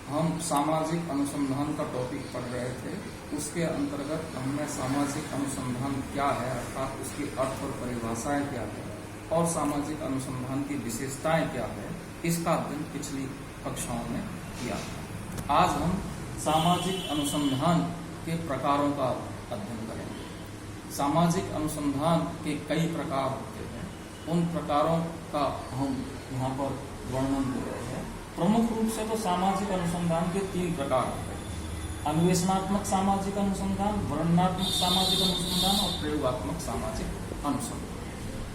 हम सामाजिक अनुसंधान का टॉपिक पढ़ रहे थे। उसके अंतर्गत हमने सामाजिक अनुसंधान क्या है अर्थात उसकी अर्थ और परिभाषाएं क्या है और सामाजिक अनुसंधान की विशेषताएं क्या है, इसका अध्ययन पिछली कक्षाओं में किया था। आज हम सामाजिक अनुसंधान के प्रकारों का अध्ययन करेंगे। सामाजिक अनुसंधान के कई प्रकार होते हैं, उन प्रकारों का हम यहाँ पर वर्णन दे रहे हैं। प्रमुख रूप से तो सामाजिक अनुसंधान के 3 प्रकार होते हैं: अन्वेषणात्मक सामाजिक अनुसंधान, वर्णनात्मक सामाजिक अनुसंधान और प्रयोगात्मक सामाजिक अनुसंधान।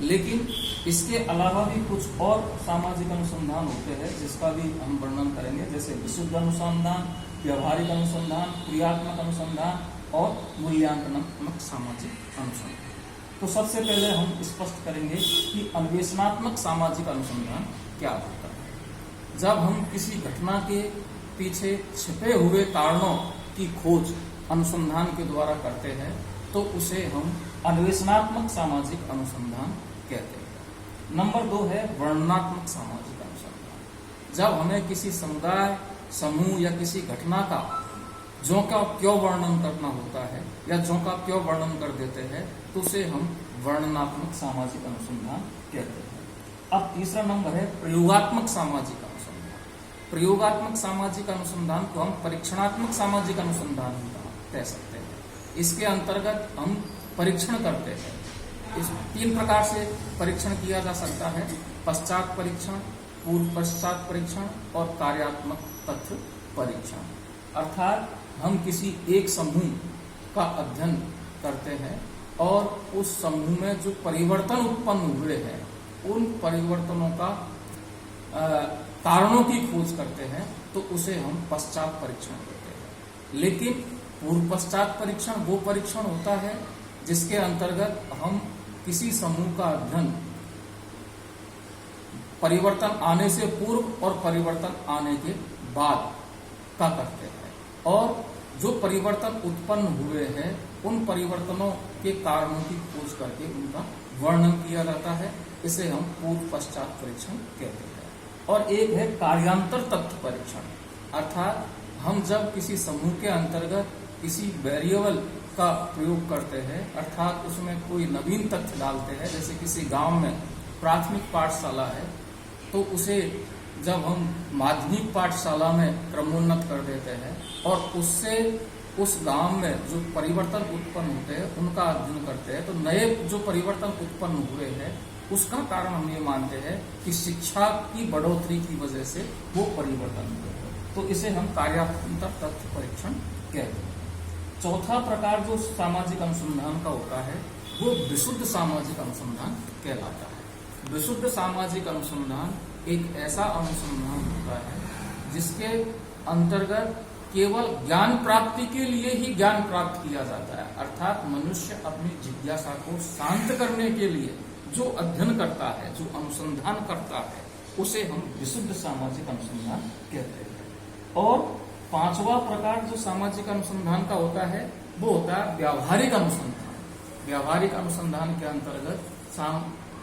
लेकिन इसके अलावा भी कुछ और सामाजिक अनुसंधान होते हैं जिसका भी हम वर्णन करेंगे, जैसे विशुद्ध अनुसंधान, व्यवहारिक अनुसंधान, क्रियात्मक अनुसंधान और मूल्यांकनात्मक सामाजिक अनुसंधान। तो सबसे पहले हम स्पष्ट करेंगे कि अन्वेषणात्मक सामाजिक अनुसंधान क्या होता है। जब हम किसी घटना के पीछे छिपे हुए कारणों की खोज अनुसंधान के द्वारा करते हैं तो उसे हम अन्वेषणात्मक सामाजिक अनुसंधान कहते हैं। नंबर 2 है वर्णनात्मक सामाजिक अनुसंधान। जब हमें किसी समुदाय, समूह या किसी घटना का जो का क्यों वर्णन करना होता है या जो का क्यों वर्णन कर देते हैं तो उसे हम वर्णनात्मक सामाजिक अनुसंधान कहते हैं। अब तीसरा नंबर है प्रयोगात्मक सामाजिक अनुसंधान। प्रयोगात्मक सामाजिक अनुसंधान को हम परीक्षणात्मक सामाजिक अनुसंधान कह सकते हैं। इसके अंतर्गत हम परीक्षण करते हैं। इस 3 प्रकार से परीक्षण किया जा सकता है: पश्चात परीक्षण, पूर्व पश्चात परीक्षण और कार्यात्मक तथ्य परीक्षण। अर्थात हम किसी एक समूह का अध्ययन करते हैं और उस समूह में जो परिवर्तन उत्पन्न हुए हैं उन परिवर्तनों का कारणों की खोज करते हैं तो उसे हम पश्चात परीक्षण कहते हैं। लेकिन पूर्व पश्चात परीक्षण वो परीक्षण होता है जिसके अंतर्गत हम किसी समूह का अध्ययन परिवर्तन आने से पूर्व और परिवर्तन आने के बाद का करते हैं और जो परिवर्तन उत्पन्न हुए हैं उन परिवर्तनों के कारणों की खोज करके उनका वर्णन किया जाता है। इसे हम पूर्व पश्चात परीक्षण कहते हैं। और एक है कार्यांतर तथ्य परीक्षण। अर्थात हम जब किसी समूह के अंतर्गत किसी वेरिएबल का प्रयोग करते हैं, अर्थात उसमें कोई नवीन तथ्य डालते हैं, जैसे किसी गांव में प्राथमिक पाठशाला है तो उसे जब हम माध्यमिक पाठशाला में क्रमोन्नत कर देते हैं और उससे उस गांव में जो परिवर्तन उत्पन्न होते हैं उनका अध्ययन करते हैं तो नए जो परिवर्तन उत्पन्न हुए हैं उसका कारण हम ये मानते हैं कि शिक्षा की बढ़ोतरी की वजह से वो परिवर्तन हुए हैं, तो इसे हम कार्यात्मक तथ्य परीक्षण कहते हैं। चौथा प्रकार जो सामाजिक अनुसंधान का होता है वो विशुद्ध सामाजिक अनुसंधान कहलाता है। विशुद्ध सामाजिक अनुसंधान एक ऐसा अनुसंधान होता है जिसके अंतर्गत केवल ज्ञान प्राप्ति के लिए ही ज्ञान प्राप्त किया जाता है। अर्थात मनुष्य अपनी जिज्ञासा को शांत करने के लिए जो अध्ययन करता है, जो अनुसंधान करता है, उसे हम विशुद्ध सामाजिक अनुसंधान कहते हैं। और 5वां प्रकार जो सामाजिक अनुसंधान का होता है वो होता है व्यावहारिक अनुसंधान। व्यावहारिक अनुसंधान के अंतर्गत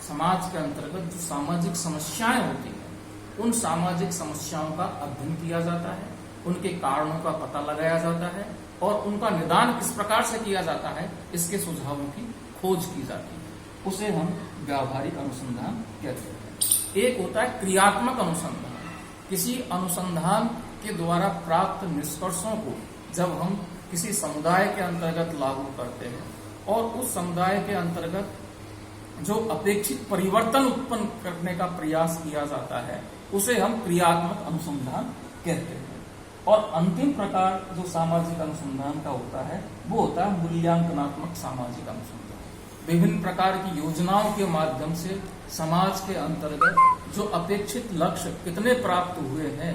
समाज के अंतर्गत जो सामाजिक समस्याएं होती हैं उन सामाजिक समस्याओं का अध्ययन किया जाता है, उनके कारणों का पता लगाया जाता है और उनका निदान किस प्रकार से किया जाता है इसके सुझावों की खोज की जाती है। उसे हम व्यावहारिक अनुसंधान कहते हैं। एक होता है क्रियात्मक अनुसंधान। किसी अनुसंधान के द्वारा प्राप्त निष्कर्षों को जब हम किसी समुदाय के अंतर्गत लागू करते हैं और उस समुदाय के अंतर्गत जो अपेक्षित परिवर्तन उत्पन्न करने का प्रयास किया जाता है उसे हम क्रियात्मक अनुसंधान कहते हैं। और अंतिम प्रकार जो सामाजिक अनुसंधान का होता है वो होता है मूल्यांकनात्मक सामाजिक अनुसंधान। विभिन्न प्रकार की योजनाओं के माध्यम से समाज के अंतर्गत जो अपेक्षित लक्ष्य कितने प्राप्त हुए हैं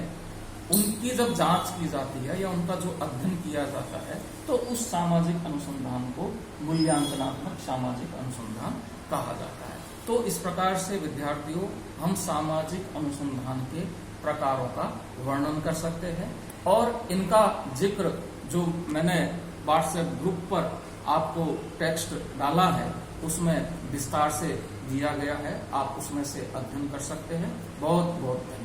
उनकी जब जांच की जाती है या उनका जो अध्ययन किया जाता है तो उस सामाजिक अनुसंधान को मूल्यांकनात्मक सामाजिक अनुसंधान कहा जाता है। तो इस प्रकार से विद्यार्थियों हम सामाजिक अनुसंधान के प्रकारों का वर्णन कर सकते हैं और इनका जिक्र जो मैंने व्हाट्सएप ग्रुप पर आपको टेक्स्ट डाला है उसमें विस्तार से दिया गया है, आप उसमें से अध्ययन कर सकते हैं। बहुत बहुत धन्यवाद।